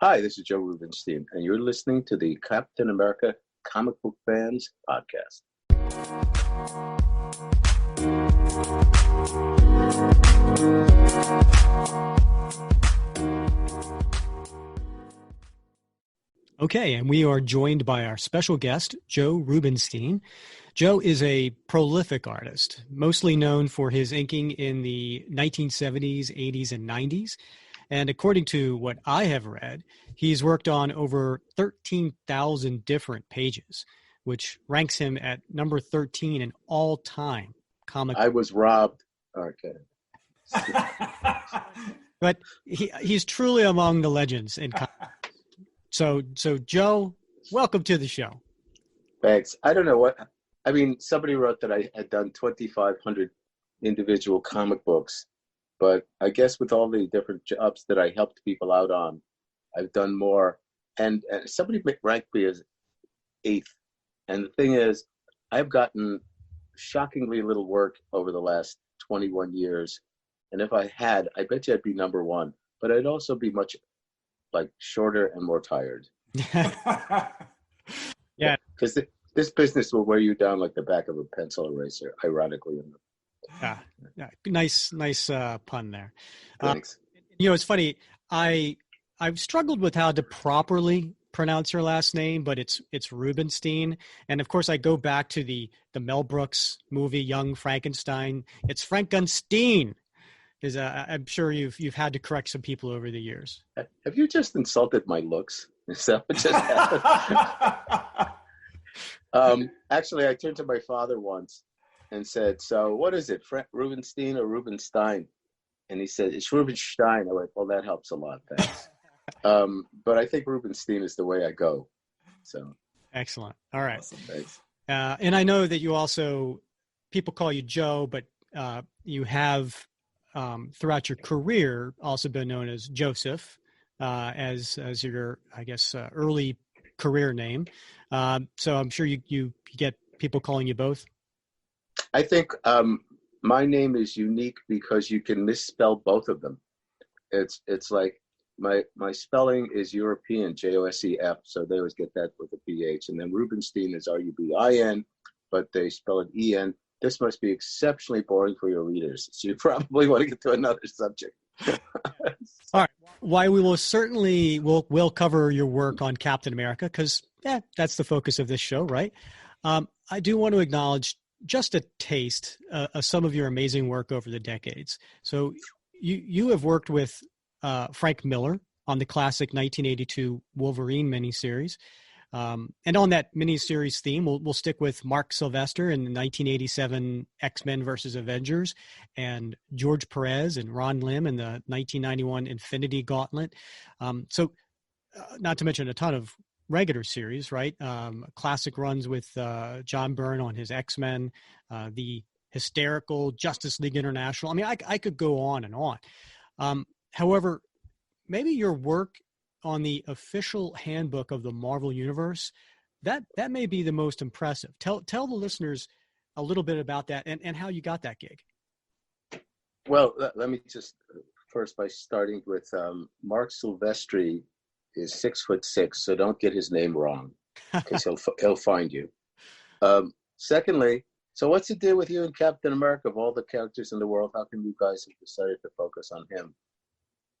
Hi, this is Joe Rubinstein, and you're listening to the Captain America Comic Book Fans Podcast. Okay, and we are joined by our special guest, Joe Rubinstein. Joe is a prolific artist, mostly known for his inking in the 1970s, 80s, and 90s. And according to what I have read, he's worked on over 13,000 different pages, which ranks him at number 13 in all-time comic. I was robbed. Okay. But he's truly among the legends in comics. So Joe, welcome to the show. Thanks. I don't know what, I mean, somebody wrote that I had done 2,500 individual comic books, but I guess with all the different jobs that I helped people out on, I've done more. And somebody ranked me as 8th. And the thing is, I've gotten shockingly little work over the last 21 years. And if I had, I bet you I'd be number 1. But I'd also be much shorter and more tired. Yeah. Because this business will wear you down like the back of a pencil eraser, ironically. Yeah. Nice pun there. Thanks. It's funny. I've struggled with how to properly pronounce your last name, but it's Rubinstein. And of course, I go back to the Mel Brooks movie, Young Frankenstein. It's Frankenstein. I'm sure you've had to correct some people over the years. Have you just insulted my looks? Is that what just happened? Actually, I turned to my father once and said, "So what is it, Rubinstein or Rubinstein?" And he said, "It's Rubinstein." I went, "Well, that helps a lot, thanks." But I think Rubinstein is the way I go. So excellent. All right. Awesome. Thanks. And I know that you also, people call you Joe, but you have throughout your career also been known as Joseph, as your, I guess, early career name. So I'm sure you get people calling you both. I think my name is unique because you can misspell both of them. It's like my spelling is European, Josef, so they always get that with a PH. And then Rubinstein is Rubin, but they spell it En. This must be exceptionally boring for your readers, so you probably want to get to another subject. All right. Why we will certainly we'll cover your work on Captain America because that's the focus of this show, right? I do want to acknowledge just a taste of some of your amazing work over the decades. So you have worked with Frank Miller on the classic 1982 Wolverine miniseries. And on that miniseries theme, we'll stick with Mark Sylvester in the 1987 X-Men versus Avengers, and George Perez and Ron Lim in the 1991 Infinity Gauntlet. So not to mention a ton of regular series, right? Classic runs with John Byrne on his X-Men, the hysterical Justice League International. I mean, I could go on and on. However, maybe your work on the official handbook of the Marvel Universe, that may be the most impressive. Tell the listeners a little bit about that and how you got that gig. Well, let me just first by starting with Mark Silvestri is 6'6", so don't get his name wrong because he'll find you. Secondly, so what's the deal with you and Captain America? Of all the characters in the world, how come you guys have decided to focus on him?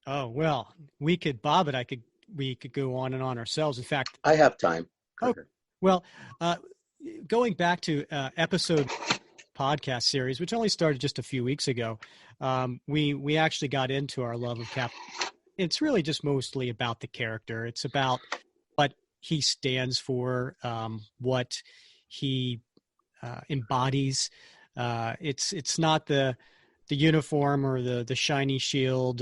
Oh, well, we could go on and on ourselves. In fact, I have time. Okay. Well, going back to episode podcast series, which only started just a few weeks ago, we actually got into our love of Cap. It's really just mostly about the character. It's about what he stands for, what he embodies. It's not the uniform or the shiny shield,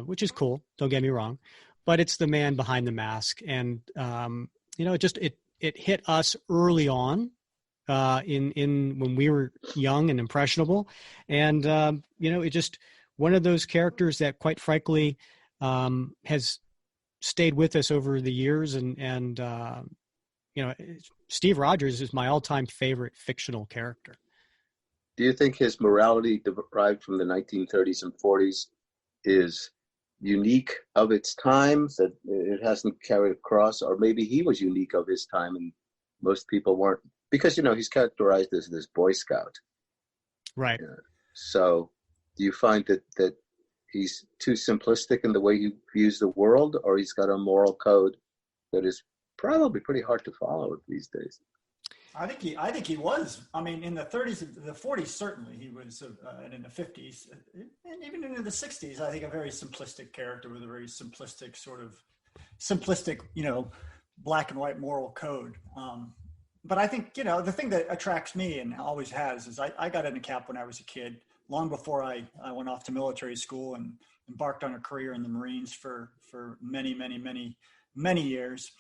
which is cool. Don't get me wrong, but it's the man behind the mask. And, it hit us early on, in when we were young and impressionable. And, it just one of those characters that quite frankly, has stayed with us over the years. And Steve Rogers is my all-time favorite fictional character. Do you think his morality derived from the 1930s and 40s is unique of its time, that it hasn't carried across, or maybe he was unique of his time and most people weren't, because he's characterized as this Boy Scout. Right. So do you find that he's too simplistic in the way he views the world, or he's got a moral code that is probably pretty hard to follow these days? I think he was. I mean, in the 30s, the 40s, certainly he was, and in the 50s, and even into the 60s, I think a very simplistic character with a very simplistic black and white moral code. But I think, the thing that attracts me and always has is I got into CAP when I was a kid, long before I went off to military school and embarked on a career in the Marines for many, many, many, many years.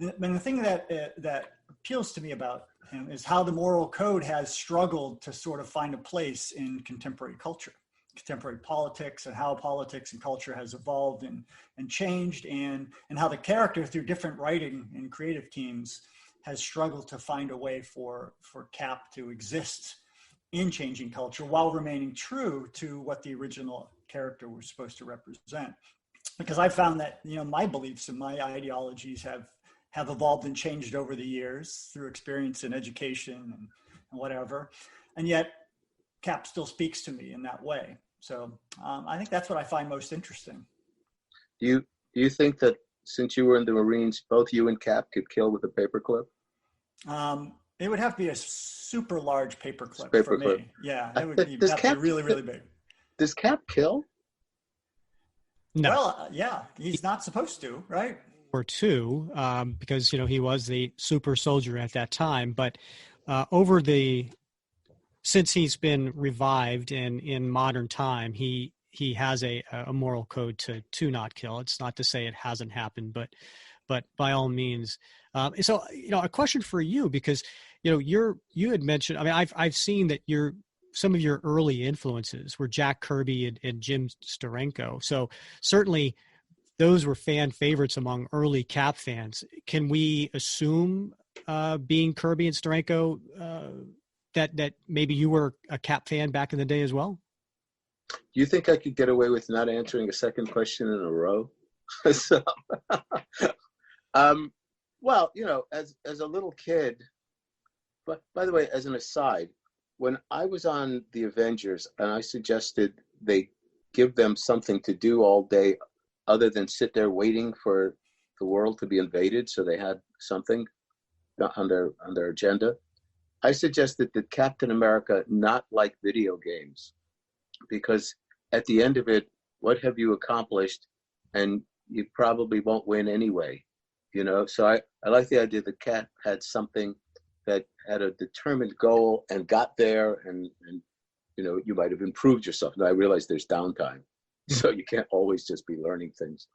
And the thing that appeals to me about him is how the moral code has struggled to sort of find a place in contemporary culture, contemporary politics, and how politics and culture has evolved and changed, and how the character, through different writing and creative teams, has struggled to find a way for CAP to exist in changing culture while remaining true to what the original character was supposed to represent. Because I found that, my beliefs and my ideologies have evolved and changed over the years through experience in education and whatever. And yet CAP still speaks to me in that way. So I think that's what I find most interesting. Do you think that since you were in the Marines, both you and CAP could kill with a paperclip? It would have to be a super large paperclip for me. Yeah, it would have to be really, really big. Does CAP kill? No. Well, yeah, he's not supposed to, right? Or two, because he was the super soldier at that time. But since he's been revived in modern time, he has a moral code to not kill. It's not to say it hasn't happened, but by all means. So a question for you, because you had mentioned. I mean, I've seen that some of your early influences were Jack Kirby and Jim Steranko. So certainly those were fan favorites among early CAP fans. Can we assume, being Kirby and Steranko, that maybe you were a CAP fan back in the day as well? Do you think I could get away with not answering a second question in a row? So, well, as a little kid, but by the way, as an aside, when I was on the Avengers and I suggested they give them something to do all day other than sit there waiting for the world to be invaded, so they had something on their agenda, I suggested that Captain America not like video games, because at the end of it, what have you accomplished? And you probably won't win anyway, So I like the idea that Cap had something that had a determined goal and got there, and you might have improved yourself. Now I realize there's downtime, so you can't always just be learning things.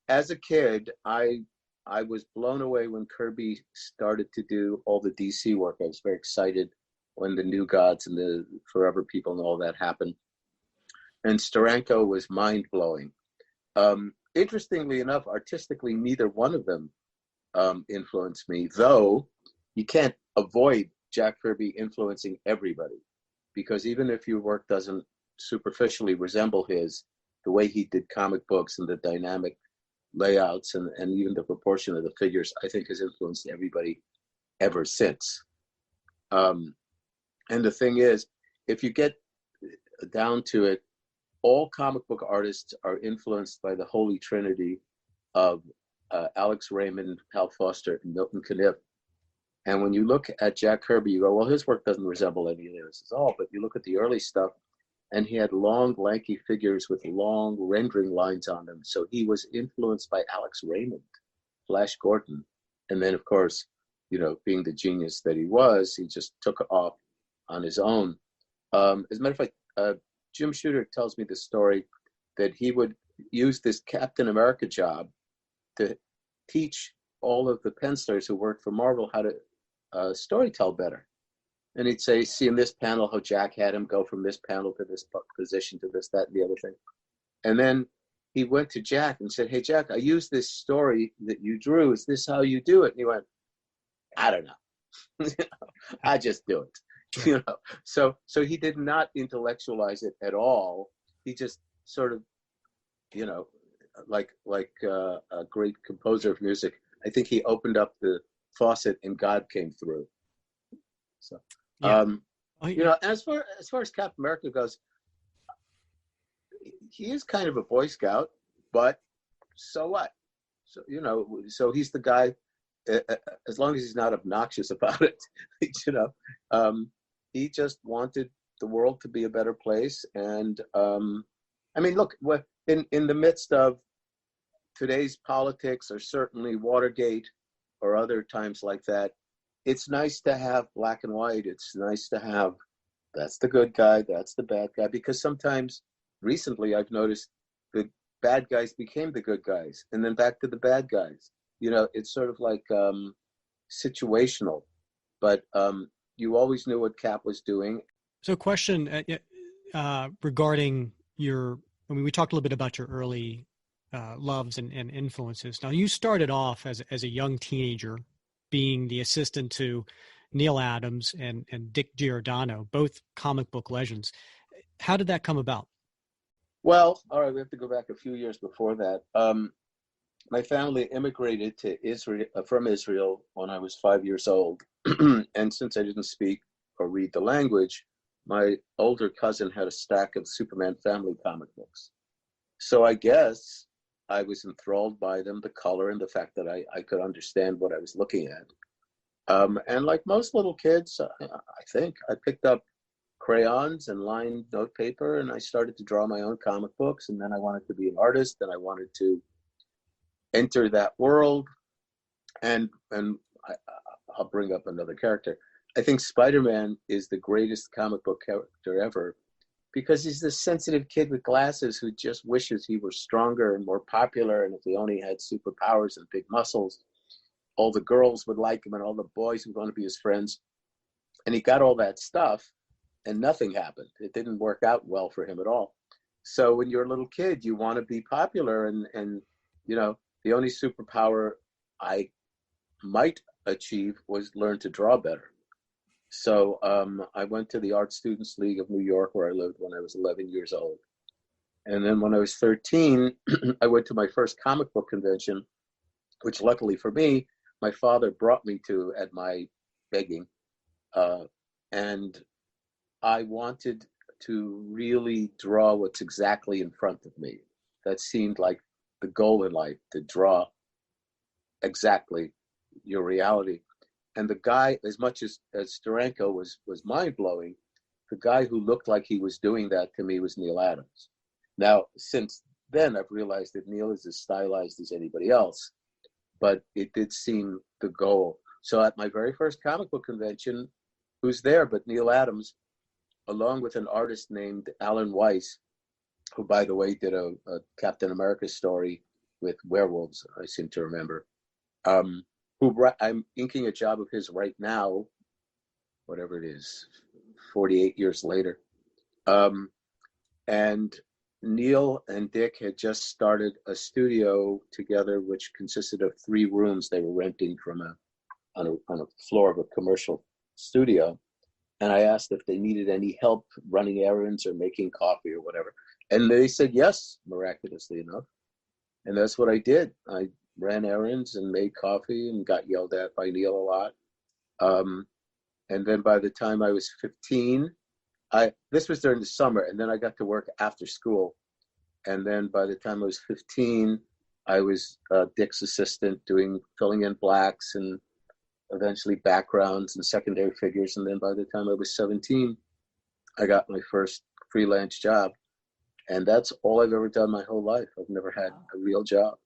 As a kid, I was blown away when Kirby started to do all the DC work. I was very excited when the New Gods and the Forever People and all that happened. And Steranko was mind-blowing. Interestingly enough, artistically, neither one of them influenced me, though you can't avoid Jack Kirby influencing everybody, because even if your work doesn't superficially resemble his, the way he did comic books and the dynamic layouts and even the proportion of the figures, I think has influenced everybody ever since. And the thing is, if you get down to it, all comic book artists are influenced by the holy trinity of Alex Raymond, Hal Foster, and Milton Caniff. And when you look at Jack Kirby, you go, well, his work doesn't resemble any of this at all. But you look at the early stuff, and he had long, lanky figures with long rendering lines on them. So he was influenced by Alex Raymond, Flash Gordon. And then, of course, being the genius that he was, he just took off on his own. As a matter of fact, Jim Shooter tells me the story that he would use this Captain America job to teach all of the pencilers who worked for Marvel how to storytell better. And he'd say, see in this panel how Jack had him go from this panel to this position to this, that, and the other thing. And then he went to Jack and said, hey, Jack, I used this story that you drew. Is this how you do it? And he went, I don't know. I just do it. So he did not intellectualize it at all. He just sort of you know, like a great composer of music. I think he opened up the faucet and God came through. So, Yeah. you know, as far as Captain America goes, he is kind of a Boy Scout, but so what? So, you know, so he's the guy, as long as he's not obnoxious about it, you know, he just wanted the world to be a better place. And I mean, look, in the midst of today's politics, or certainly Watergate or other times like that, it's nice to have black and white. It's nice to have, that's the good guy, that's the bad guy, because sometimes recently I've noticed the bad guys became the good guys and then back to the bad guys. You know, it's sort of like situational, but you always knew what Cap was doing. So question regarding I mean, we talked a little bit about your early loves and influences. Now, you started off as a young teenager being the assistant to Neil Adams and Dick Giordano, both comic book legends. How did that come about? Well, all right, we have to go back a few years before that. My family immigrated to Israel from Israel when I was 5 years old. And since I didn't speak or read the language, my older cousin had a stack of Superman family comic books. So I guess I was enthralled by them, the color and the fact that I could understand what I was looking at. And like most little kids, I think I picked up crayons and lined notepaper, and I started to draw my own comic books. And then I wanted to be an artist, and I wanted to enter that world. And I'll bring up another character. I think Spider-Man is the greatest comic book character ever, because he's this sensitive kid with glasses who just wishes he were stronger and more popular. And if he only had superpowers and big muscles, all the girls would like him and all the boys would want to be his friends. And he got all that stuff and nothing happened. It didn't work out well for him at all. So when you're a little kid, you want to be popular. And you know, the only superpower I might achieve was learn to draw better. So I went to the Art Students League of New York, where I lived when I was 11 years old. And then when I was 13, I went to my first comic book convention, which luckily for me, my father brought me to at my begging. And I wanted to really draw what's exactly in front of me. That seemed like the goal in life, to draw exactly your reality. And the guy, as much as Steranko was mind-blowing, the guy who looked like he was doing that to me was Neil Adams. Now, since then, I've realized that Neil is as stylized as anybody else, but it did seem the goal. So at my very first comic book convention, who's there but Neil Adams, along with an artist named Alan Weiss, who, by the way, did a Captain America story with werewolves, I seem to remember. Who I'm inking a job of his right now, whatever it is, 48 years later. And Neil and Dick had just started a studio together, which consisted of 3 rooms they were renting from on a floor of a commercial studio. And I asked if they needed any help running errands or making coffee or whatever. And they said yes, miraculously enough. And that's what I did. I ran errands and made coffee and got yelled at by Neil a lot. And then by the time I was 15, this was during the summer, and then I got to work after school. And then by the time I was 15, I was Dick's assistant, filling in blacks and eventually backgrounds and secondary figures. And then by the time I was 17, I got my first freelance job. And that's all I've ever done my whole life. I've never had a real job.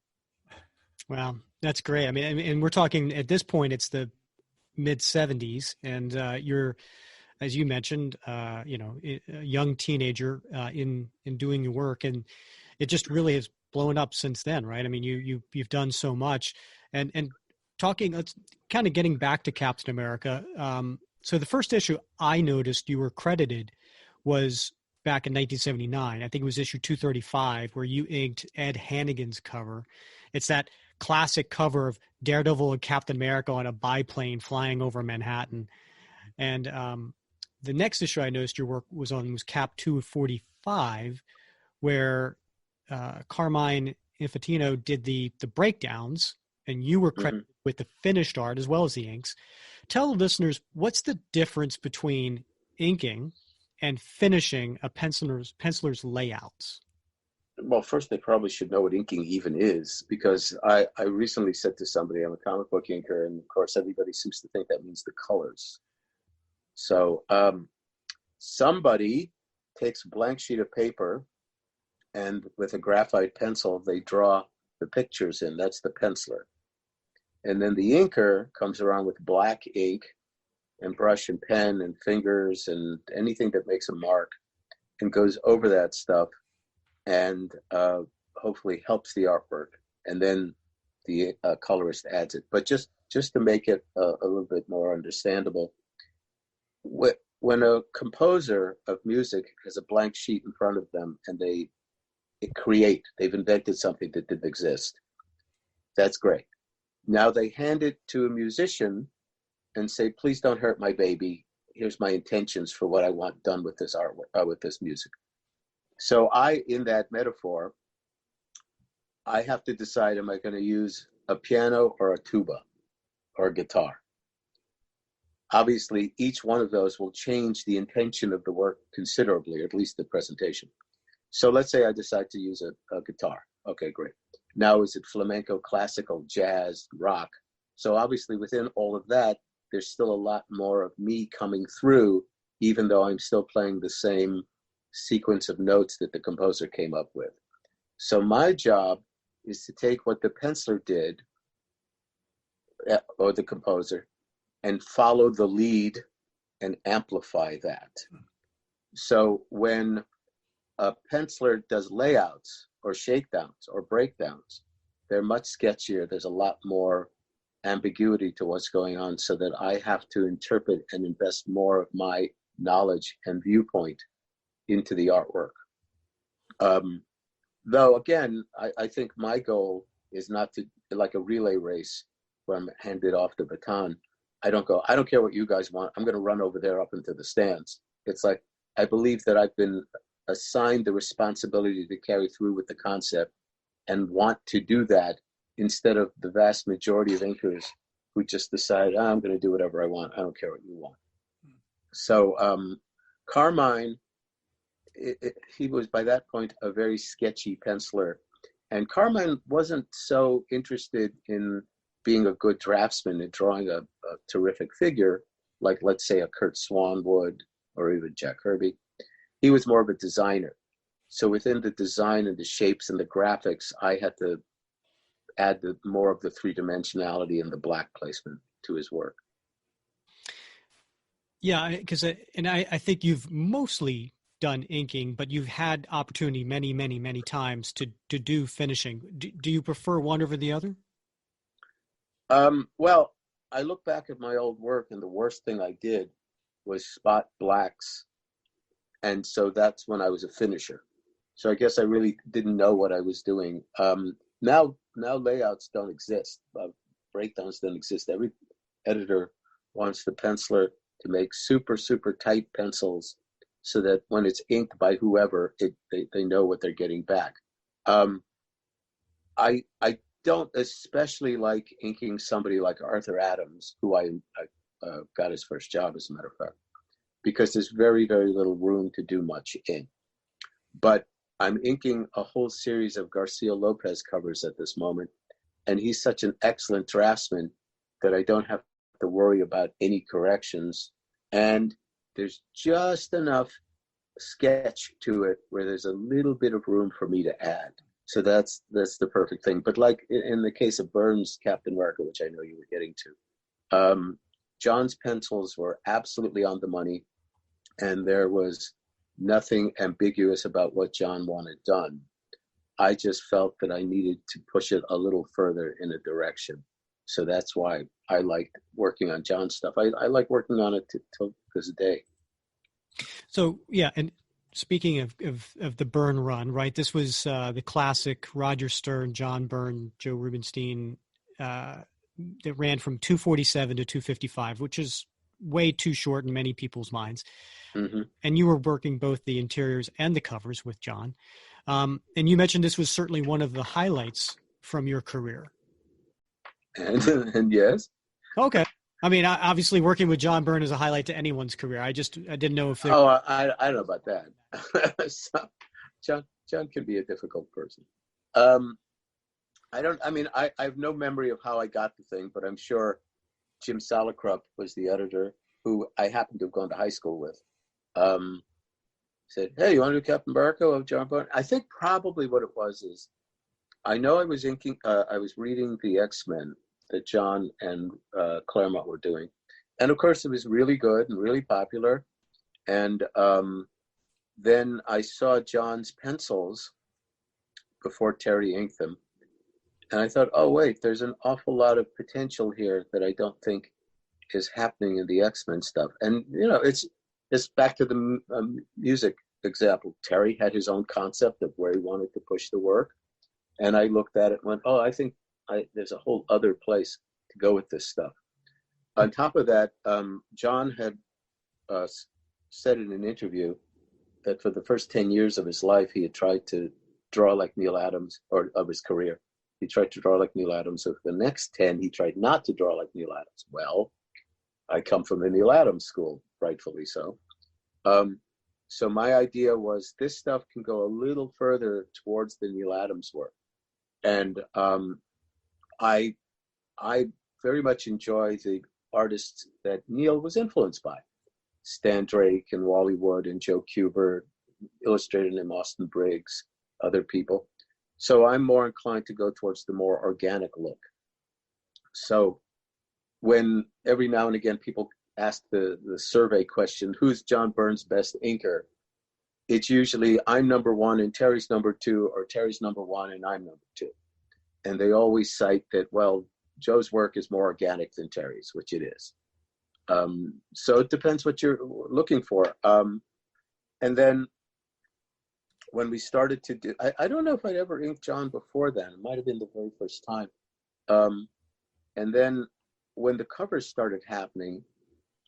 Wow, that's great. I mean, and we're talking at this point, it's the mid 70s, and you're, as you mentioned, a young teenager in doing your work, and it just really has blown up since then, right? I mean, you've done so much, and talking, let's kind of getting back to Captain America. So the first issue I noticed you were credited was back in 1979. I think it was issue 235, where you inked Ed Hannigan's cover. It's that classic cover of Daredevil and Captain America on a biplane flying over Manhattan. And the next issue I noticed your work was on was Cap 245, where Carmine Infantino did the breakdowns, and you were credited with the finished art as well as the inks. Tell the listeners, what's the difference between inking and finishing a penciler's layouts? Well, first, they probably should know what inking even is, because I recently said to somebody, I'm a comic book inker, and of course, everybody seems to think that means the colors. So somebody takes a blank sheet of paper, and with a graphite pencil, they draw the pictures in. That's the penciler. And then the inker comes around with black ink and brush and pen and fingers and anything that makes a mark, and goes over that stuff and hopefully helps the artwork. And then the colorist adds it. But just to make it a little bit more understandable, when a composer of music has a blank sheet in front of them and they've invented something that didn't exist, that's great. Now they hand it to a musician and say, please don't hurt my baby. Here's my intentions for what I want done with this artwork, with this music. So in that metaphor, I have to decide, am I going to use a piano or a tuba or a guitar? Obviously, each one of those will change the intention of the work considerably, or at least the presentation. So let's say I decide to use a guitar. Okay, great. Now, is it flamenco, classical, jazz, rock? So obviously within all of that, there's still a lot more of me coming through, even though I'm still playing the same sequence of notes that the composer came up with. So my job is to take what the penciler did, or the composer, and follow the lead and amplify that. So when a penciler does layouts or shakedowns or breakdowns, they're much sketchier. There's a lot more ambiguity to what's going on, so that I have to interpret and invest more of my knowledge and viewpoint into the artwork. Though again, I think my goal is not to, like a relay race where I'm handed off the baton. I don't care what you guys want. I'm going to run over there up into the stands. It's like, I believe that I've been assigned the responsibility to carry through with the concept and want to do that, instead of the vast majority of inkers who just decide, I'm going to do whatever I want. I don't care what you want. So Carmine, he was by that point a very sketchy penciler. And Carmine wasn't so interested in being a good draftsman and drawing a terrific figure, like let's say a Kurt Swan would, or even Jack Kirby. He was more of a designer. So within the design and the shapes and the graphics, I had to add more of the three-dimensionality and the black placement to his work. Yeah, because I think you've mostly done inking, but you've had opportunity many times to do finishing. Do you prefer one over the other? Well, I look back at my old work, and the worst thing I did was spot blacks. And so that's when I was a finisher. So I guess I really didn't know what I was doing. Now layouts don't exist. Breakdowns don't exist. Every editor wants the penciler to make super tight pencils, so that when it's inked by whoever, they know what they're getting back. I don't especially like inking somebody like Arthur Adams, who I got his first job, as a matter of fact, because there's very little room to do much in. But I'm inking a whole series of Garcia Lopez covers at this moment, and he's such an excellent draftsman that I don't have to worry about any corrections. And there's just enough sketch to it where there's a little bit of room for me to add. So that's the perfect thing. But like in the case of Byrne's Captain America, which I know you were getting to, John's pencils were absolutely on the money, and there was nothing ambiguous about what John wanted done. I just felt that I needed to push it a little further in a direction. So that's why I liked working on John's stuff. I like working on it till this day. So, yeah, and speaking of the Byrne run, right, this was the classic Roger Stern, John Byrne, Joe Rubinstein that ran from 247 to 255, which is way too short in many people's minds. Mm-hmm. And you were working both the interiors and the covers with John. And you mentioned this was certainly one of the highlights from your career. And yes. Okay. I mean, obviously working with John Byrne is a highlight to anyone's career. I didn't know if I don't know about that. So, John can be a difficult person. I have no memory of how I got the thing, but I'm sure Jim Salicrup was the editor, who I happened to have gone to high school with. Said, "Hey, you want to do Captain America of John Byrne?" I think probably what it was is, I know I was reading the X-Men that John and Claremont were doing, and of course it was really good and really popular. And then I saw John's pencils before Terry inked them, and I thought, oh wait, there's an awful lot of potential here that I don't think is happening in the X-Men stuff. And it's back to the music example. Terry had his own concept of where he wanted to push the work, and I looked at it and went, oh, I think there's a whole other place to go with this stuff. On top of that, John had said in an interview that for the first 10 years of his life, he had tried to draw like Neil Adams, or of his career. He tried to draw like Neil Adams. So for the next 10, he tried not to draw like Neil Adams. Well, I come from the Neil Adams school, rightfully so. So my idea was this stuff can go a little further towards the Neil Adams work. And I very much enjoy the artists that Neil was influenced by. Stan Drake and Wally Wood and Joe Kubert, illustrated him, Austin Briggs, other people. So I'm more inclined to go towards the more organic look. So when every now and again people ask the survey question, who's John Byrne's best inker? It's usually I'm number one and Terry's number two, or Terry's number one and I'm number two. And they always cite that, well, Joe's work is more organic than Terry's, which it is. So it depends what you're looking for. And then when we started to do, I don't know if I'd ever inked John before then. It might have been the very first time. And then when the covers started happening,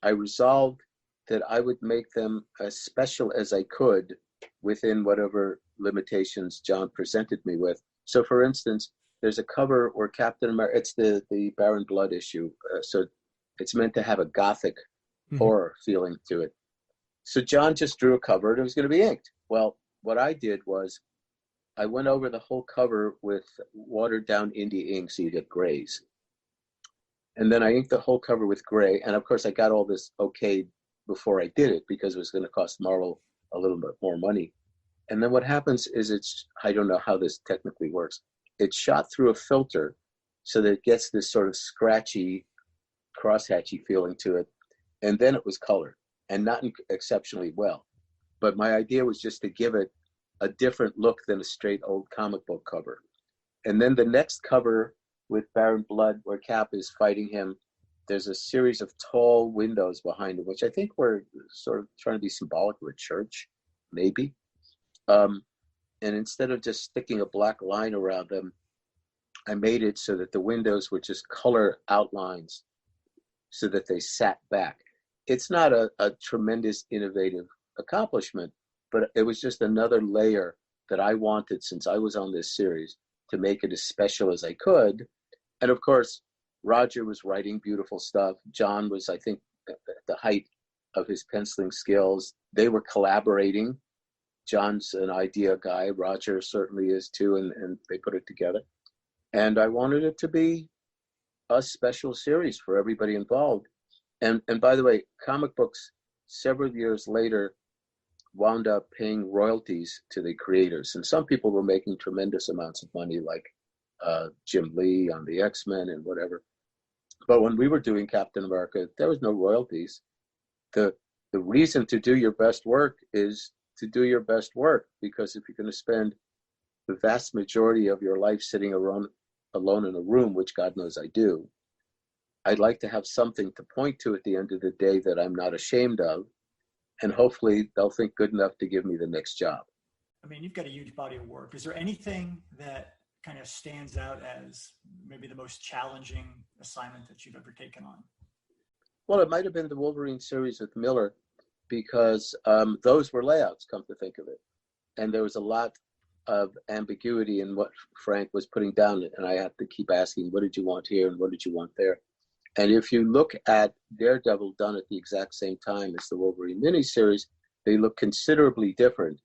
I resolved that I would make them as special as I could within whatever limitations John presented me with. So for instance, there's a cover where Captain America, it's the Baron Blood issue. So it's meant to have a gothic horror feeling to it. So John just drew a cover and it was going to be inked. Well, what I did was I went over the whole cover with watered down indie ink, so you get grays. And then I inked the whole cover with gray. And of course I got all this okayed before I did it because it was going to cost Marvel a little bit more money. And then what happens is I don't know how this technically works. It's shot through a filter so that it gets this sort of scratchy, crosshatchy feeling to it. And then it was colored, and not exceptionally well. But my idea was just to give it a different look than a straight old comic book cover. And then the next cover with Baron Blood, where Cap is fighting him, there's a series of tall windows behind him, which I think were sort of trying to be symbolic of a church, maybe. And instead of just sticking a black line around them, I made it so that the windows were just color outlines so that they sat back. It's not a tremendous innovative accomplishment, but it was just another layer that I wanted, since I was on this series, to make it as special as I could. And of course, Roger was writing beautiful stuff. John was, I think, at the height of his penciling skills. They were collaborating. John's an idea guy. Roger certainly is too, and they put it together. And I wanted it to be a special series for everybody involved. And by the way, comic books several years later wound up paying royalties to the creators. And some people were making tremendous amounts of money, like Jim Lee on the X-Men and whatever. But when we were doing Captain America, there was no royalties. The reason to do your best work is to do your best work, because if you're going to spend the vast majority of your life sitting alone in a room, which God knows I do, I'd like to have something to point to at the end of the day that I'm not ashamed of, and hopefully they'll think good enough to give me the next job. I mean, you've got a huge body of work. Is there anything that kind of stands out as maybe the most challenging assignment that you've ever taken on? Well, it might have been the Wolverine series with Miller, because those were layouts, come to think of it. And there was a lot of ambiguity in what Frank was putting down, and I had to keep asking, what did you want here and what did you want there? And if you look at Daredevil done at the exact same time as the Wolverine miniseries, they look considerably different,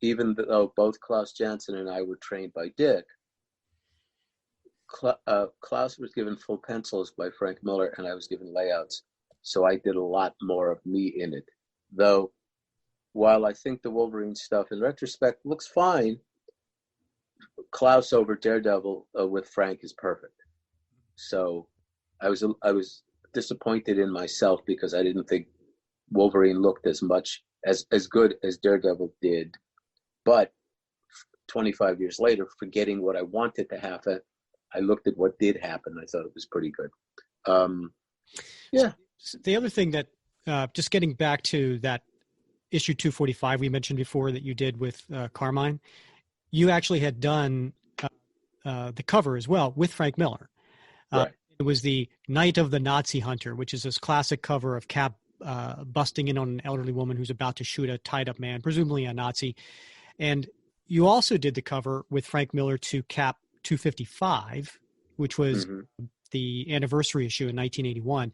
even though both Klaus Janson and I were trained by Dick. Klaus was given full pencils by Frank Miller, and I was given layouts. So I did a lot more of me in it. Though, while I think the Wolverine stuff, in retrospect, looks fine, Klaus over Daredevil with Frank is perfect. So I was disappointed in myself because I didn't think Wolverine looked as good as Daredevil did. But 25 years later, forgetting what I wanted to happen, I looked at what did happen. I thought it was pretty good. Yeah. So the other thing that, just getting back to that issue 245 we mentioned before that you did with Carmine, you actually had done the cover as well with Frank Miller. Right. It was the Night of the Nazi Hunter, which is this classic cover of Cap busting in on an elderly woman who's about to shoot a tied-up man, presumably a Nazi. And you also did the cover with Frank Miller to Cap 255, which was the anniversary issue in 1981.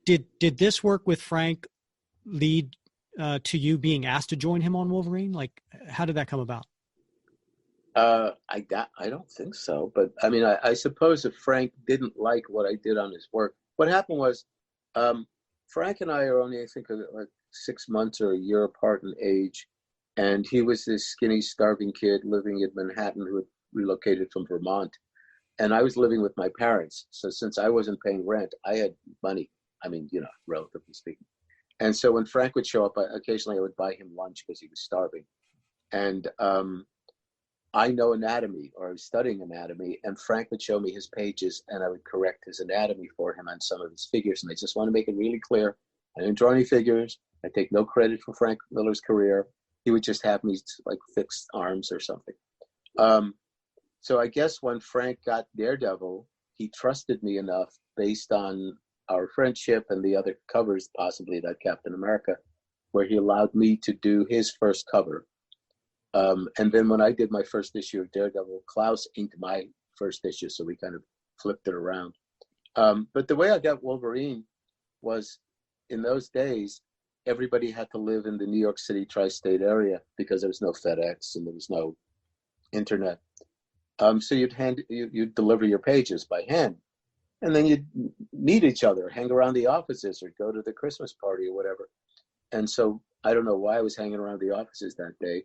Did this work with Frank lead to you being asked to join him on Wolverine? Like, how did that come about? I don't think so. But I mean, I suppose if Frank didn't like what I did on his work, what happened was Frank and I are only, I think, like 6 months or a year apart in age. And he was this skinny, starving kid living in Manhattan who had relocated from Vermont. And I was living with my parents. So since I wasn't paying rent, I had money. I mean, relatively speaking. And so when Frank would show up, occasionally I would buy him lunch because he was starving. And I know anatomy, or I was studying anatomy, and Frank would show me his pages and I would correct his anatomy for him on some of his figures. And I just want to make it really clear. I didn't draw any figures. I take no credit for Frank Miller's career. He would just have me like fix arms or something. So I guess when Frank got Daredevil, he trusted me enough based on our friendship and the other covers, possibly that Captain America, where he allowed me to do his first cover. And then when I did my first issue of Daredevil, Klaus inked my first issue, so we kind of flipped it around. But the way I got Wolverine was, in those days, everybody had to live in the New York City tri-state area because there was no FedEx and there was no internet. So you'd deliver your pages by hand, and then you'd meet each other, hang around the offices, or go to the Christmas party or whatever. And so I don't know why I was hanging around the offices that day,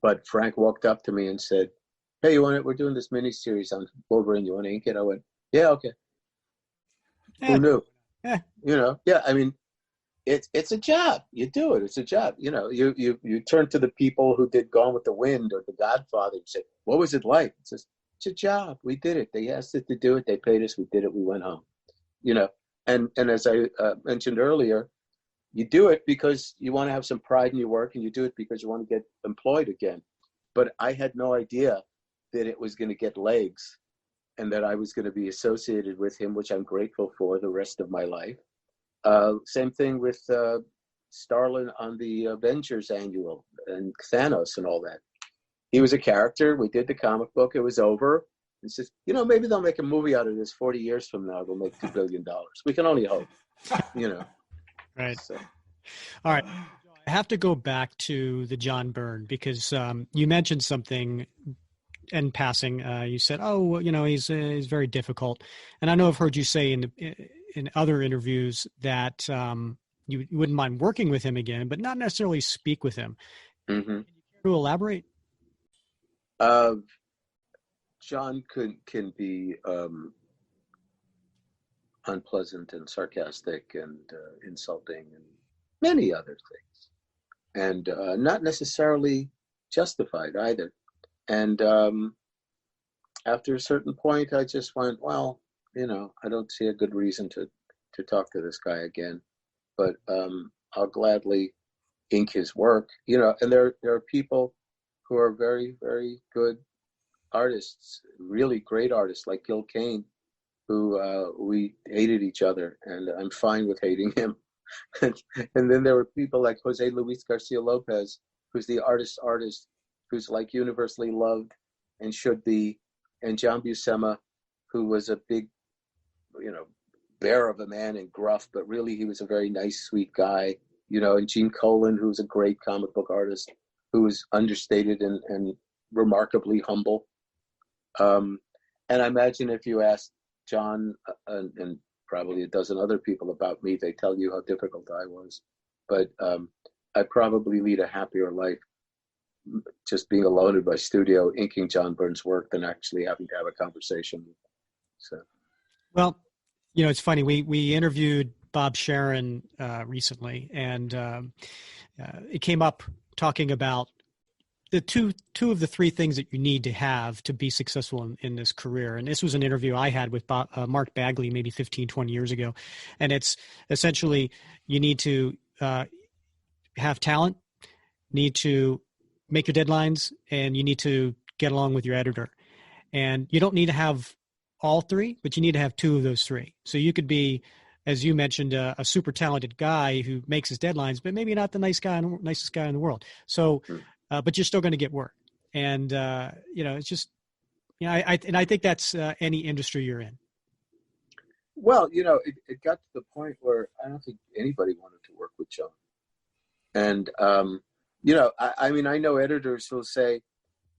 but Frank walked up to me and said, "Hey, we're doing this mini series on Wolverine. You want to ink it?" I went, "Yeah, okay." Who knew? Yeah. I mean, it's a job. You do it. It's a job. You turn to the people who did Gone with the Wind or The Godfather and say, "What was it like?" It says, "It's a job. We did it. They asked us to do it. They paid us. We did it. We went home." And as I mentioned earlier, you do it because you want to have some pride in your work, and you do it because you want to get employed again. But I had no idea that it was going to get legs and that I was going to be associated with him, which I'm grateful for the rest of my life. Same thing with Starlin on the Avengers annual and Thanos and all that. He was a character. We did the comic book. It was over. It says, maybe they'll make a movie out of this 40 years from now. They'll make $2 billion. We can only hope, Right. So. All right. I have to go back to the John Byrne because you mentioned something in passing. You said, he's very difficult. And I know I've heard you say in other interviews that you wouldn't mind working with him again, but not necessarily speak with him. Mm-hmm. Can you care to elaborate? John can be unpleasant and sarcastic and insulting and many other things, and not necessarily justified either. And after a certain point, I just went, well, I don't see a good reason to talk to this guy again, but I'll gladly ink his work, and there are people who are very, very good artists, really great artists like Gil Kane, who we hated each other, and I'm fine with hating him. And then there were people like Jose Luis Garcia Lopez, who's the artist's artist, who's like universally loved and should be, and John Buscema, who was a big, bear of a man and gruff, but really he was a very nice, sweet guy, and Gene Colan, who was a great comic book artist, who was understated and remarkably humble. And I imagine if you asked John and probably a dozen other people about me, they tell you how difficult I was. But I probably lead a happier life just being alone in my studio inking John Byrne's work than actually having to have a conversation. So, well, it's funny. We interviewed Bob Sharon recently, and it came up talking about the two of the three things that you need to have to be successful in this career. And this was an interview I had with Mark Bagley maybe 15, 20 years ago. And it's essentially you need to have talent, need to make your deadlines, and you need to get along with your editor. And you don't need to have all three, but you need to have two of those three. So you could be, as you mentioned, a super talented guy who makes his deadlines, but maybe not the nicest guy in the world. So, but you're still going to get work. And, it's just, I think that's any industry you're in. Well, it got to the point where I don't think anybody wanted to work with John. And, I know editors who'll say,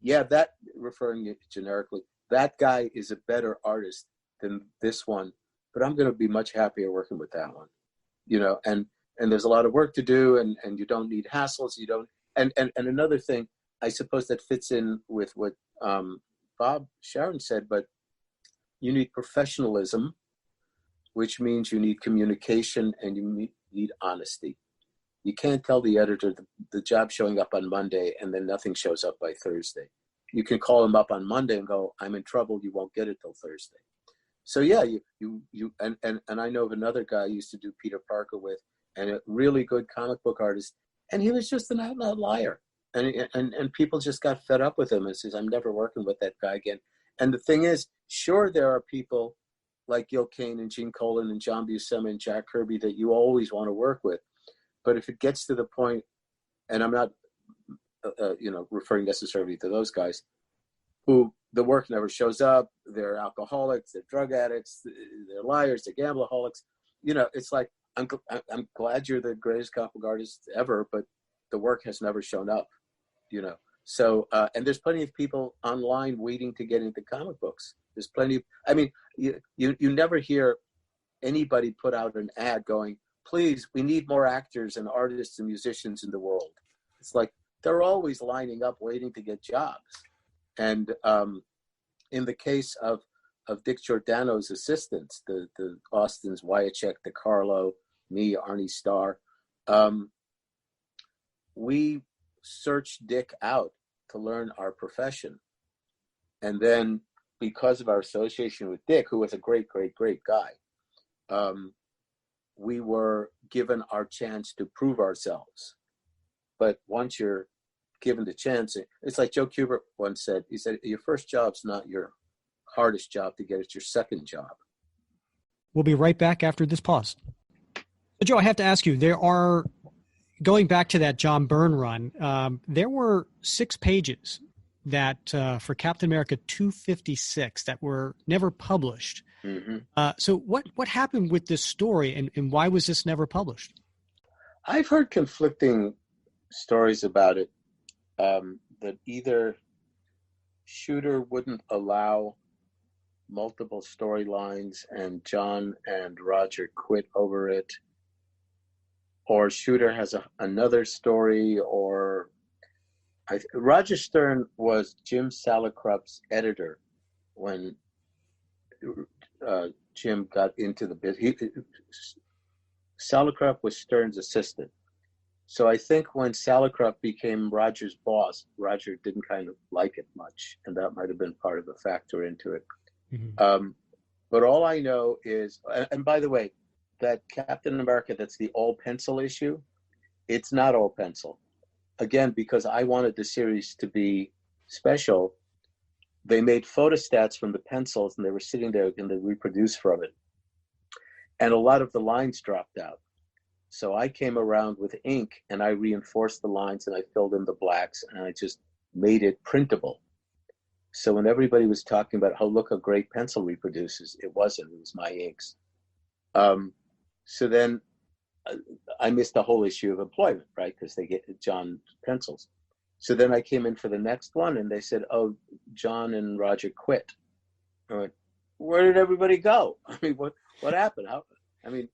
yeah, that, referring it generically, that guy is a better artist than this one, but I'm going to be much happier working with that one, and there's a lot of work to do, and you don't need hassles. You don't, and another thing, I suppose that fits in with what Bob Sharon said, but you need professionalism, which means you need communication and you need honesty. You can't tell the editor the job showing up on Monday and then nothing shows up by Thursday. You can call him up on Monday and go, I'm in trouble. You won't get it till Thursday. So yeah, and I know of another guy I used to do Peter Parker with, and a really good comic book artist, and he was just an out-and-out liar. And people just got fed up with him and says, I'm never working with that guy again. And the thing is, sure, there are people like Gil Kane and Gene Colan and John Buscema and Jack Kirby that you always want to work with. But if it gets to the point, and I'm not referring necessarily to those guys who the work never shows up, they're alcoholics, they're drug addicts, they're liars, they're gambleholics. It's like, I'm glad you're the greatest comic book artist ever, but the work has never shown up, So, and there's plenty of people online waiting to get into comic books. There's plenty of, you never hear anybody put out an ad going, please, we need more actors and artists and musicians in the world. It's like, they're always lining up waiting to get jobs. And in the case of Dick Giordano's assistants, the Austins, Wyachek, DeCarlo, me, Arnie Starr, we searched Dick out to learn our profession. And then because of our association with Dick, who was a great, great, great guy, we were given our chance to prove ourselves. But once you're given the chance, it's like Joe Kubert once said, he said, your first job's not your hardest job to get, it's your second job. We'll be right back after this pause. So Joe, I have to ask you, going back to that John Byrne run, there were 6 pages that for Captain America 256 that were never published. Mm-hmm. So what happened with this story, and why was this never published? I've heard conflicting stories about it, that either Shooter wouldn't allow multiple storylines and John and Roger quit over it, or Shooter has another story, or Roger Stern was Jim Salicrup's editor when Jim got into the business. Salicrup was Stern's assistant. So I think when Salicrup became Roger's boss, Roger didn't kind of like it much, and that might have been part of the factor into it. Mm-hmm. But all I know is, and by the way, that Captain America, that's the all pencil issue, it's not all pencil. Again, because I wanted the series to be special, they made photostats from the pencils and they were sitting there and they reproduced from it. And a lot of the lines dropped out. So I came around with ink and I reinforced the lines and I filled in the blacks and I just made it printable. So when everybody was talking about, oh, look how great pencil reproduces, it wasn't. It was my inks. So then I missed the whole issue of employment, right? Because they get John pencils. So then I came in for the next one, and they said, oh, John and Roger quit. I went, where did everybody go? I mean, what happened? How? I mean,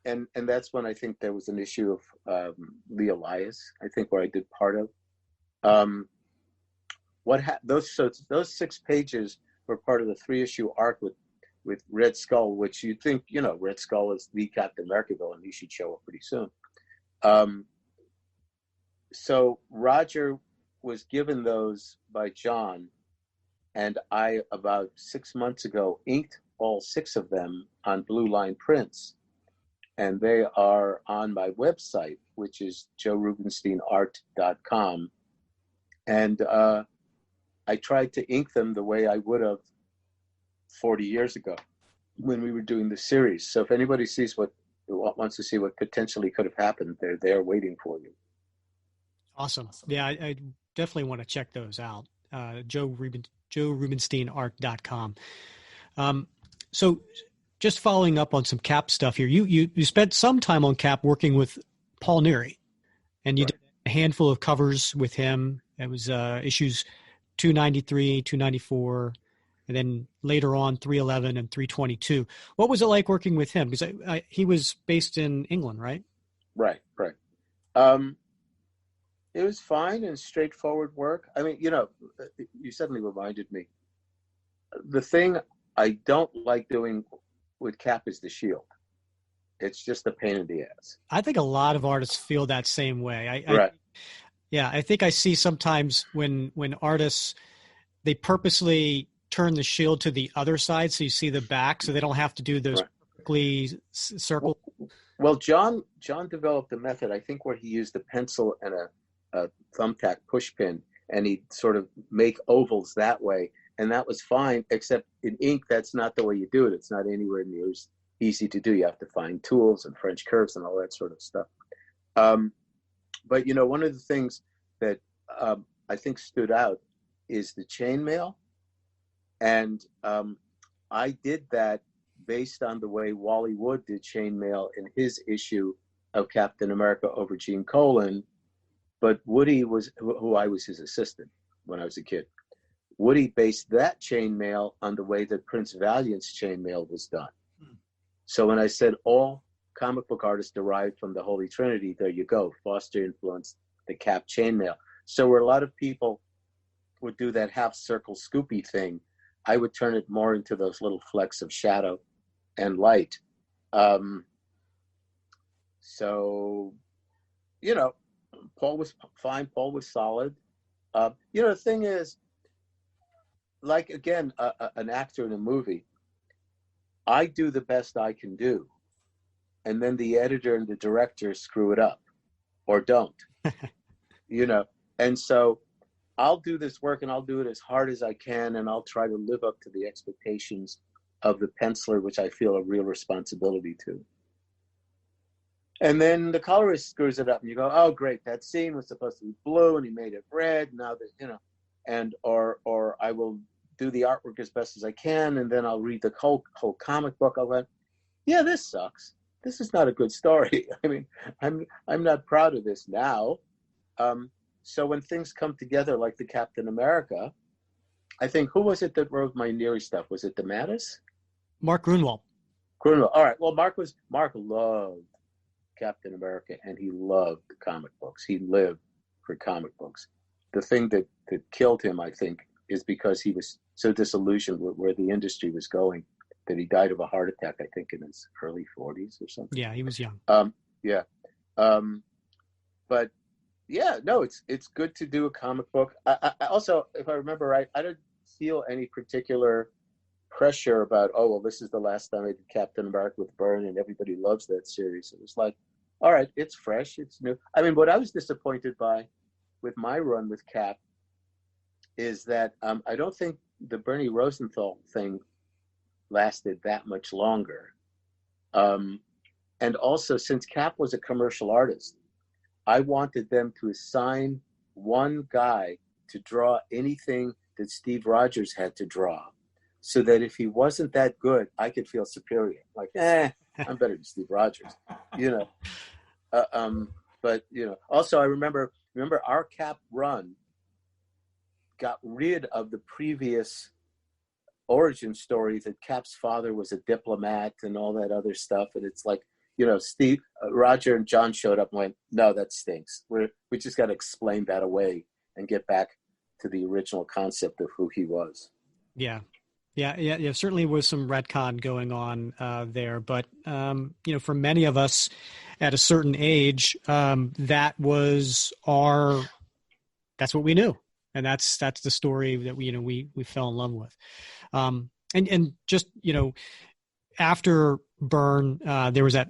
and that's when I think there was an issue of Lee Elias, I think, where I did part of. Those 6 pages were part of the 3-issue arc with Red Skull, which you think, Red Skull is the Captain America villain. He should show up pretty soon. So Roger was given those by John, and I, about 6 months ago, inked all 6 of them on blue line prints. And they are on my website, which is joerubinsteinart.com. And I tried to ink them the way I would have 40 years ago when we were doing the series. So if anybody wants to see what potentially could have happened, they're there waiting for you. Awesome. Yeah, I definitely want to check those out. joerubinsteinart.com. So just following up on some Cap stuff here, you spent some time on Cap working with Paul Neary, and you did a handful of covers with him. It was issues 293, 294, and then later on 311 and 322. What was it like working with him? Because he was based in England, right? Right. It was fine and straightforward work. I mean, you suddenly reminded me. The thing I don't like doing with Cap is the Shield. It's just a pain in the ass. I think a lot of artists feel that same way. Right. I think I see sometimes when artists, they purposely turn the Shield to the other side so you see the back, so they don't have to do those perfectly circle. Well, John developed a method, I think, where he used a pencil and a thumbtack push pin, and he'd sort of make ovals that way, and that was fine, except in ink, that's not the way you do it. It's not anywhere near as easy to do. You have to find tools and French curves and all that sort of stuff. But, one of the things that I think stood out is the chainmail. And I did that based on the way Wally Wood did chainmail in his issue of Captain America over Gene Colan. But Woody who I was his assistant when I was a kid. Woody based that chainmail on the way that Prince Valiant's chainmail was done. So when I said all comic book artists derived from the Holy Trinity, there you go. Foster influenced the Cap chainmail. So where a lot of people would do that half circle scoopy thing, I would turn it more into those little flecks of shadow and light. So, Paul was fine. Paul was solid. The thing is, like, again, an actor in a movie, I do the best I can do. And then the editor and the director screw it up or don't, And so I'll do this work and I'll do it as hard as I can. And I'll try to live up to the expectations of the penciler, which I feel a real responsibility to. And then the colorist screws it up and you go, oh, great. That scene was supposed to be blue and he made it red. Now that, or I will do the artwork as best as I can. And then I'll read the whole comic book. I'll go, yeah, this sucks. This is not a good story. I mean, I'm not proud of this now. So when things come together like the Captain America, I think, who was it that wrote my Neary stuff? Was it DeMatteis? Mark Grunwald. All right. Well, Mark loved Captain America, and he loved comic books. He lived for comic books. The thing that killed him, I think, is because he was so disillusioned with where the industry was going that he died of a heart attack, I think, in his early 40s or something. Yeah, he was young. But yeah, no, it's good to do a comic book. I also, if I remember right, I didn't feel any particular pressure about, oh, well, this is the last time I did Captain America with Byrne and everybody loves that series. It was like, all right, it's fresh, it's new. I mean, what I was disappointed by with my run with Cap is that I don't think the Bernie Rosenthal thing lasted that much longer. And also, since Cap was a commercial artist, I wanted them to assign one guy to draw anything that Steve Rogers had to draw, so that if he wasn't that good, I could feel superior. Like, I'm better than Steve Rogers, you know. But also I remember our Cap run got rid of the previous origin story that Cap's father was a diplomat and all that other stuff, and it's like, Steve, Roger, and John showed up and went, "No, that stinks. We just got to explain that away and get back to the original concept of who he was." Yeah. Certainly was some retcon going on there, but for many of us at a certain age, that's what we knew, and that's the story that we fell in love with, and just after Byrne, there was that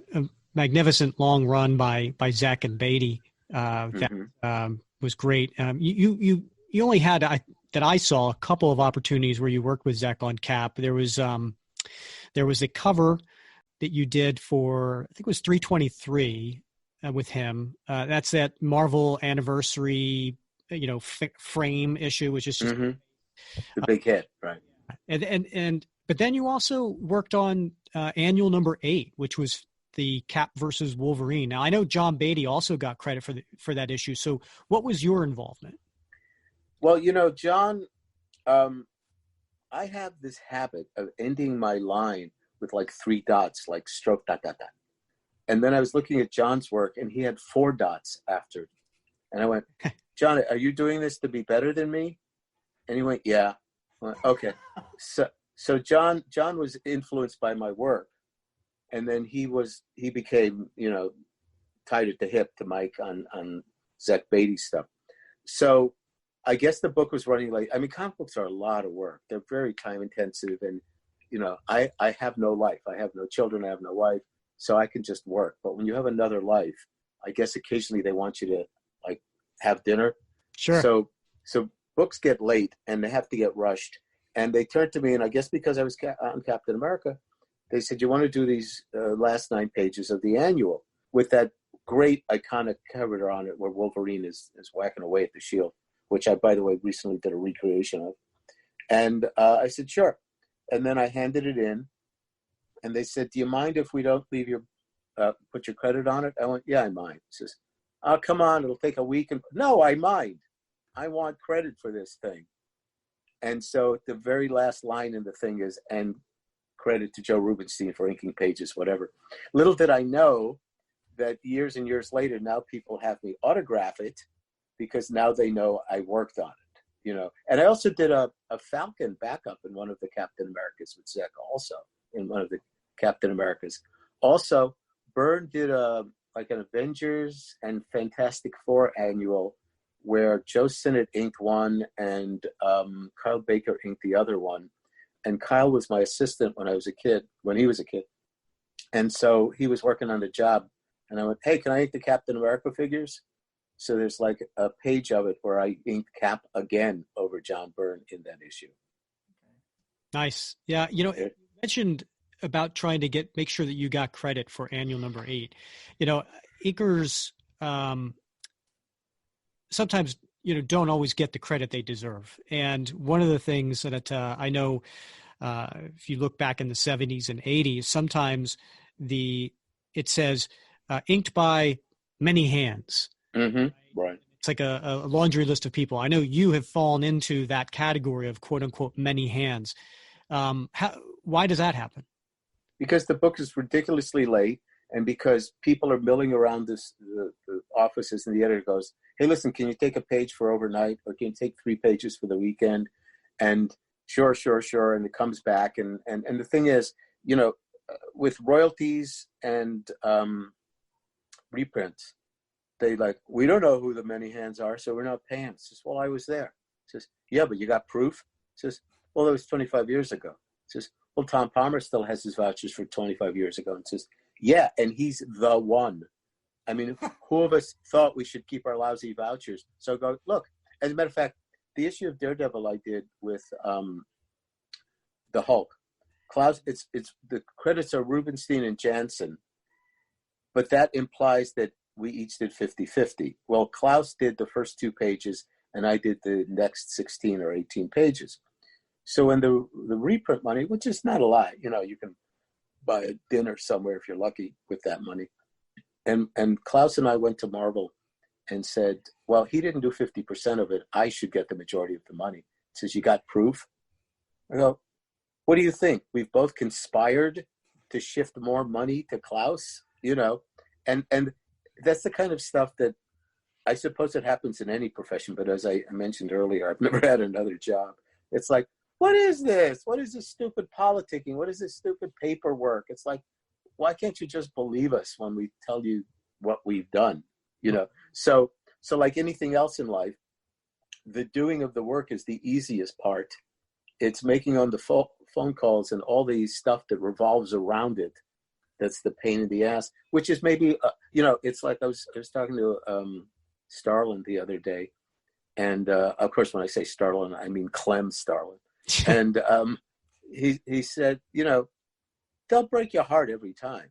magnificent long run by Zech and Beatty that was great. You only had that I saw a couple of opportunities where you worked with Zech on Cap. There was a cover that you did for, I think it was 323 with him. That's that Marvel anniversary, frame issue, which is just the big hit, right? But then you also worked on annual number 8, which was the Cap versus Wolverine. Now I know John Beatty also got credit for that issue. So what was your involvement? Well, John, I have this habit of ending my line with like 3 dots, like stroke, ... And then I was looking at John's work and he had 4 dots after. And I went, "John, are you doing this to be better than me?" And he went, "Yeah." I went, "Okay." So John was influenced by my work. And then he became, tied at the hip to Mike on Zech Beatty stuff. So I guess the book was running late. I mean, comic books are a lot of work. They're very time intensive. And, I have no life. I have no children. I have no wife. So I can just work. But when you have another life, I guess occasionally they want you to like have dinner. Sure. So books get late and they have to get rushed. And they turned to me, and I guess because I was on Captain America, they said, "You want to do these last 9 pages of the annual with that great iconic cover on it where Wolverine is whacking away at the shield," which I, by the way, recently did a recreation of. And I said, "Sure." And then I handed it in, and they said, "Do you mind if we don't leave put your credit on it?" I went, "Yeah, I mind." He says, "Oh, come on, it'll take a week." No, I mind. I want credit for this thing. And so the very last line in the thing is, "And credit to Joe Rubinstein for inking pages," whatever. Little did I know that years and years later, now people have me autograph it because now they know I worked on it, And I also did a Falcon backup in one of the Captain Americas with Zech, also in one of the Captain Americas. Also, Byrne did an Avengers and Fantastic Four annual where Joe Sinnott inked one and Kyle Baker inked the other one. And Kyle was my assistant when he was a kid. And so he was working on the job. And I went, "Hey, can I ink the Captain America figures?" So there's like a page of it where I inked Cap again over John Byrne in that issue. Nice. Yeah. You mentioned about trying to make sure that you got credit for annual number 8. Inkers sometimes, don't always get the credit they deserve. And one of the things that I know, if you look back in the 70s and 80s, sometimes it says inked by many hands. Mm-hmm. Right. It's like a laundry list of people. I know you have fallen into that category of quote unquote many hands. Why does that happen? Because the book is ridiculously late, and because people are milling around the offices, and the editor goes, "Hey, listen, can you take a page for overnight, or can you take 3 pages for the weekend?" And sure. And it comes back. And the thing is, with royalties and reprints, they "We don't know who the many hands are, so we're not paying." It says, "Well, I was there." It says, "Yeah, but you got proof?" It says, "Well, that was 25 years ago." It says, "Well, Tom Palmer still has his vouchers for 25 years ago." And it says, "Yeah, and he's the one." I mean, who of us thought we should keep our lousy vouchers? So go look. As a matter of fact, the issue of Daredevil I did with the Hulk, Klaus. It's the credits are Rubinstein and Jansen, but that implies that we each did 50-50. Well, Klaus did the first 2 pages, and I did the next 16 or 18 pages. So when the reprint money, which is not a lot, you can buy a dinner somewhere if you're lucky with that money. And Klaus and I went to Marvel and said, well, he didn't do 50% of it. I should get the majority of the money. He says, you got proof? I go, what do you think? We've both conspired to shift more money to Klaus, and that's the kind of stuff that I suppose it happens in any profession. But as I mentioned earlier, I've never had another job. It's like, what is this? What is this stupid politicking? What is this stupid paperwork? It's like, why can't you just believe us when we tell you what we've done? So like anything else in life, the doing of the work is the easiest part. It's making on the phone calls and all the stuff that revolves around it. That's the pain in the ass, which is maybe, it's like I was talking to Starlin the other day. And of course, when I say Starlin, I mean Clem Starlin. And he said, they'll break your heart every time.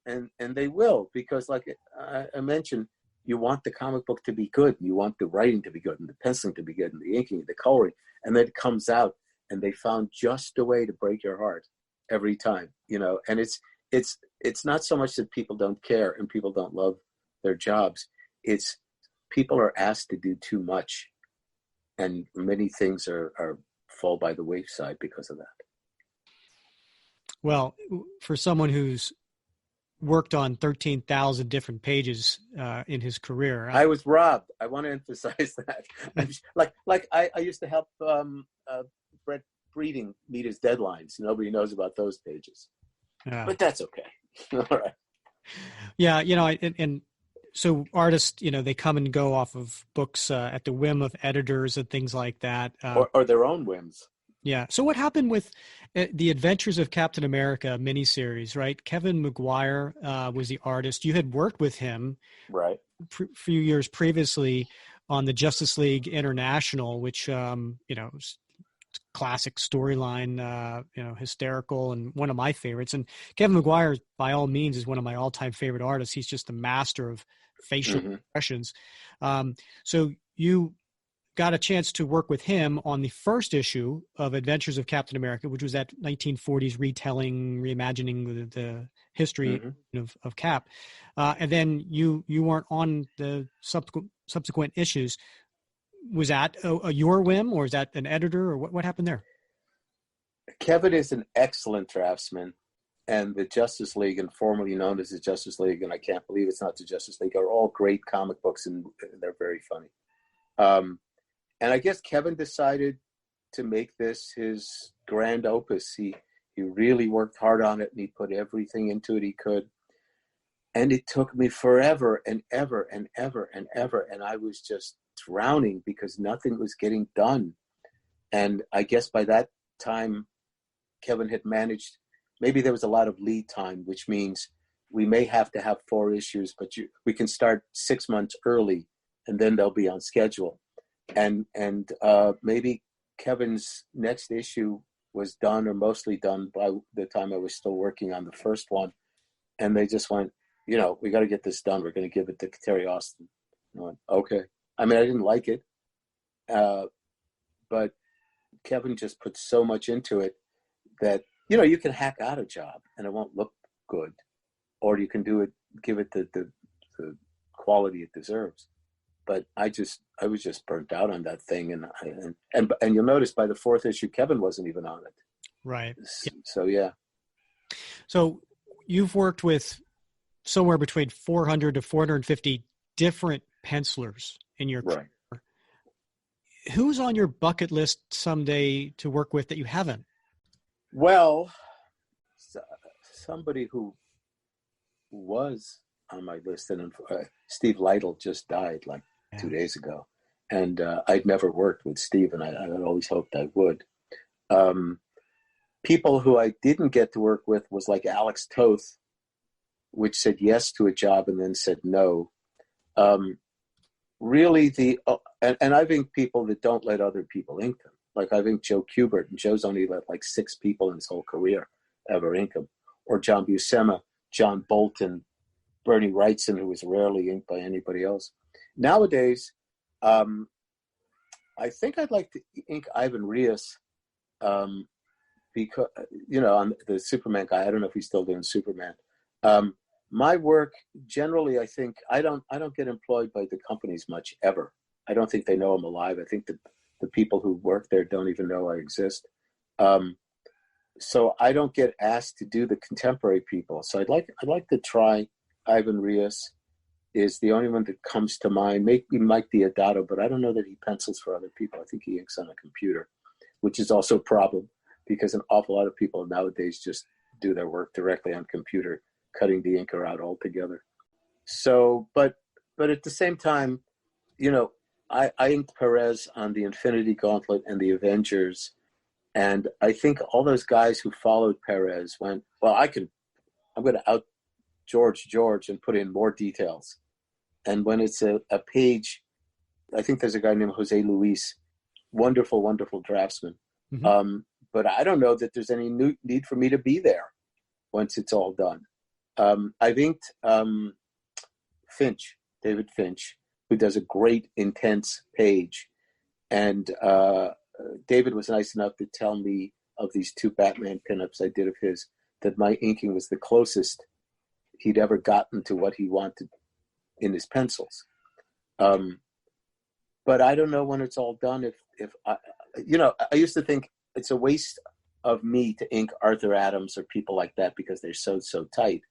And they will, because like I mentioned, you want the comic book to be good. You want the writing to be good and the penciling to be good and the inking, the coloring. And then it comes out and they found just a way to break your heart every time, and it's not so much that people don't care and people don't love their jobs. It's people are asked to do too much, and many things are fall by the wayside because of that. Well, for someone who's worked on 13,000 different pages in his career, I was robbed. I want to emphasize that. like I used to help Brett Breeding meet his deadlines. Nobody knows about those pages, but that's okay. All right. Yeah, and so artists, they come and go off of books at the whim of editors and things like that, or their own whims. Yeah. So what happened with the Adventures of Captain America miniseries, right? Kevin Maguire was the artist. You had worked with him, right, few years previously on the Justice League International, which was classic storyline, hysterical and one of my favorites. And Kevin Maguire, by all means, is one of my all-time favorite artists. He's just a master of facial expressions. So you got a chance to work with him on the first issue of Adventures of Captain America, which was that 1940s retelling, reimagining the history of Cap. And then you weren't on the subsequent issues. Was that your whim, or is that an editor, or what happened there? Kevin is an excellent draftsman, and the Justice League, and formerly known as the Justice League, and I can't believe it's not the Justice League, are all great comic books, and they're very funny. And I guess Kevin decided to make this his grand opus. He really worked hard on it, and he put everything into it he could. And it took me forever and ever and ever and ever, and I was just drowning because nothing was getting done. And I guess by that time, Kevin had managed, maybe there was a lot of lead time, which means we may have to have 4 issues, but we can start 6 months early, and then they'll be on schedule. And maybe Kevin's next issue was done, or mostly done, by the time I was still working on the first one. And they just went, we got to get this done. We're going to give it to Terry Austin. And I went, okay. I mean, I didn't like it, but Kevin just put so much into it that, you can hack out a job and it won't look good, or you can give it the quality it deserves. But I was just burnt out on that thing, and you'll notice by the 4th issue, Kevin wasn't even on it. Right. So yeah. So you've worked with somewhere between 400 to 450 different pencilers in your career. Who's on your bucket list someday to work with that you haven't? Well, somebody who was on my list, and Steve Lytle just died 2 days ago, and I'd never worked with Steve, and I always hoped I would. People who I didn't get to work with was like Alex Toth, which said yes to a job and then said no. Really, and I've inked people that don't let other people ink them. Like I've inked Joe Kubert, and Joe's only let 6 people in his whole career ever ink him. Or John Buscema, John Bolton, Bernie Wrightson, who was rarely inked by anybody else. Nowadays, I think I'd like to ink Ivan Rios, because on the Superman guy. I don't know if he's still doing Superman. My work generally, I think I don't get employed by the companies much ever. I don't think they know I'm alive. I think that the people who work there don't even know I exist. So I don't get asked to do the contemporary people. So I'd like to try. Ivan Rios is the only one that comes to mind. Maybe Mike Diodato, but I don't know that he pencils for other people. I think he inks on a computer, which is also a problem because an awful lot of people nowadays just do their work directly on computer, cutting the inker out altogether. So, but at the same time, I inked Perez on the Infinity Gauntlet and the Avengers. And I think all those guys who followed Perez went, well, I'm going to out George and put in more details. And when it's a page, I think there's a guy named Jose Luis, wonderful, wonderful draftsman. Mm-hmm. But I don't know that there's any need for me to be there once it's all done. I've inked David Finch, who does a great, intense page. And David was nice enough to tell me of these 2 Batman pinups I did of his, that my inking was the closest he'd ever gotten to what he wanted in his pencils. But I don't know when it's all done. If I used to think it's a waste of me to ink Arthur Adams or people like that because they're so tight.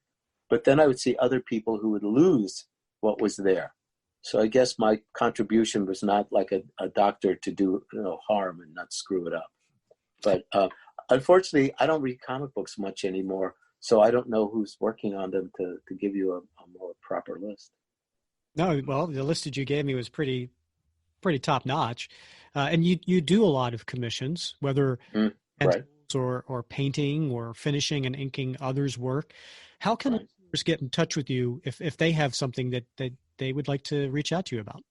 But then I would see other people who would lose what was there. So I guess my contribution was not like a doctor to do harm and not screw it up. But unfortunately, I don't read comic books much anymore, so I don't know who's working on them to give you a more proper list. No, well, the list that you gave me was pretty top notch, and you do a lot of commissions, whether right. or painting or finishing and inking others' work. How can listeners get in touch with you if they have something that they would like to reach out to you about?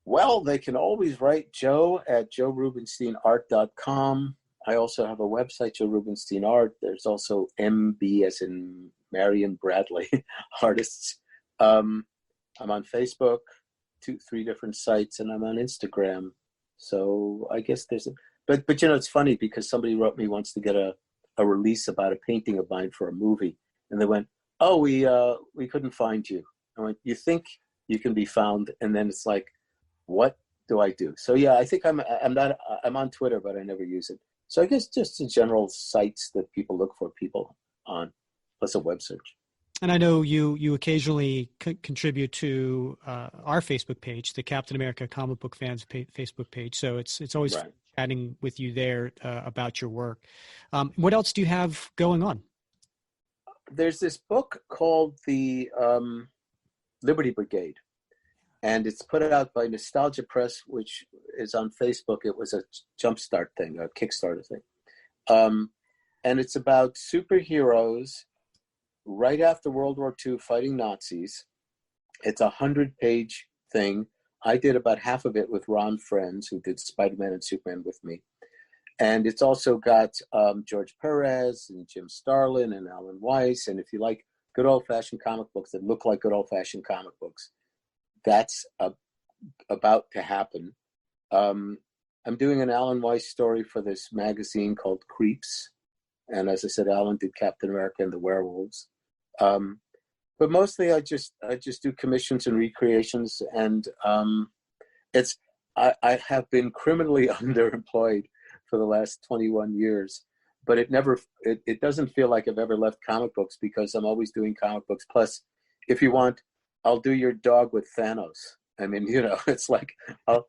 Well, they can always write Joe at joerubinsteinart.com. I also have a website, Joe Rubinstein Art. There's also MB as in Marion Bradley artists. I'm on Facebook, 3 different sites, and I'm on Instagram. So I guess there's but it's funny because somebody wrote me once to get a release about a painting of mine for a movie, and they went, "Oh, we couldn't find you." I went, "You think you can be found?" And then it's like, what do I do? So yeah, I think I'm on Twitter, but I never use it. So I guess just the general sites that people look for people on, plus a web search. And I know you occasionally contribute to our Facebook page, the Captain America Comic Book Fans Facebook page. So it's always fun chatting with you there about your work. What else do you have going on? There's this book called the Liberty Brigade, and it's put out by Nostalgia Press, which is on Facebook. It was a Jumpstart thing, a Kickstarter thing. And it's about superheroes right after World War II fighting Nazis. It's a 100-page thing. I did about half of it with Ron Friends, who did Spider-Man and Superman with me. And it's also got George Perez and Jim Starlin and Alan Weiss. And if you like good old-fashioned comic books that look like good old-fashioned comic books, that's about to happen. I'm doing an Alan Weiss story for this magazine called Creeps. And as I said, Alan did Captain America and the Werewolves. But mostly I just do commissions and recreations. And I have been criminally underemployed for the last 21 years. But it doesn't feel like I've ever left comic books because I'm always doing comic books. Plus, if you want, I'll do your dog with Thanos. I mean, it's like I'll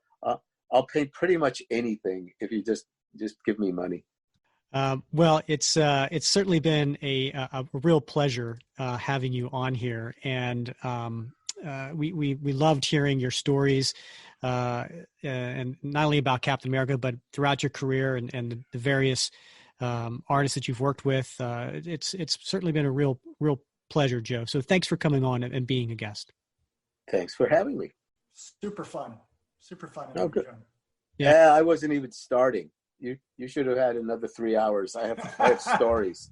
paint pretty much anything if you just give me money. Well, it's certainly been a real pleasure having you on here, and we loved hearing your stories, and not only about Captain America, but throughout your career and the various artists that you've worked with. It's certainly been a real pleasure, Joe. So thanks for coming on and being a guest. Thanks for having me. Super fun. Oh, good. Yeah, I wasn't even starting. You should have had another 3 hours. I have stories.